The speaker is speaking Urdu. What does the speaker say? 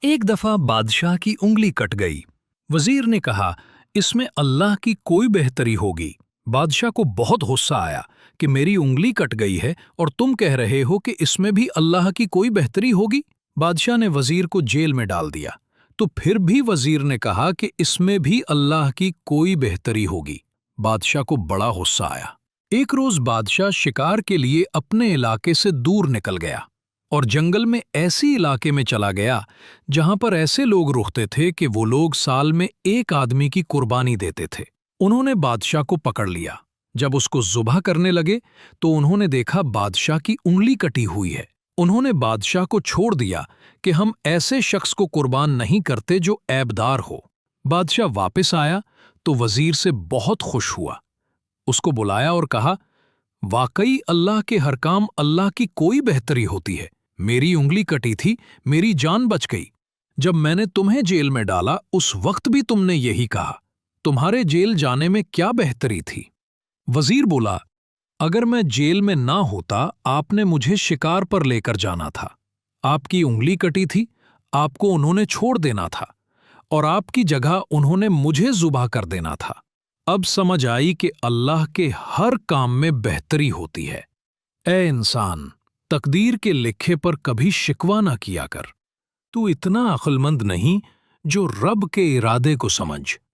ایک دفعہ بادشاہ کی انگلی کٹ گئی۔ وزیر نے کہا، اس میں اللہ کی کوئی بہتری ہوگی۔ بادشاہ کو بہت غصہ آیا کہ میری انگلی کٹ گئی ہے اور تم کہہ رہے ہو کہ اس میں بھی اللہ کی کوئی بہتری ہوگی۔ بادشاہ نے وزیر کو جیل میں ڈال دیا۔ تو پھر بھی وزیر نے کہا کہ اس میں بھی اللہ کی کوئی بہتری ہوگی۔ بادشاہ کو بڑا غصہ آیا۔ ایک روز بادشاہ شکار کے لیے اپنے علاقے سے دور نکل گیا اور جنگل میں ایسی علاقے میں چلا گیا جہاں پر ایسے لوگ رہتے تھے کہ وہ لوگ سال میں ایک آدمی کی قربانی دیتے تھے۔ انہوں نے بادشاہ کو پکڑ لیا۔ جب اس کو ذبح کرنے لگے تو انہوں نے دیکھا بادشاہ کی انگلی کٹی ہوئی ہے۔ انہوں نے بادشاہ کو چھوڑ دیا کہ ہم ایسے شخص کو قربان نہیں کرتے جو عیبدار ہو۔ بادشاہ واپس آیا تو وزیر سے بہت خوش ہوا۔ اس کو بلایا اور کہا، واقعی اللہ کے ہر کام اللہ کی کوئی بہتری ہوتی ہے۔ میری انگلی کٹی تھی، میری جان بچ گئی۔ جب میں نے تمہیں جیل میں ڈالا اس وقت بھی تم نے یہی کہا۔ تمہارے جیل جانے میں کیا بہتری تھی؟ وزیر بولا، اگر میں جیل میں نہ ہوتا آپ نے مجھے شکار پر لے کر جانا تھا۔ آپ کی انگلی کٹی تھی، آپ کو انہوں نے چھوڑ دینا تھا اور آپ کی جگہ انہوں نے مجھے ذبح کر دینا تھا۔ اب سمجھ آئی کہ اللہ کے ہر کام میں بہتری ہوتی ہے۔ اے انسان، تقدیر کے لکھے پر کبھی شکوہ نہ کیا کر۔ تو اتنا عقل مند نہیں جو رب کے ارادے کو سمجھ۔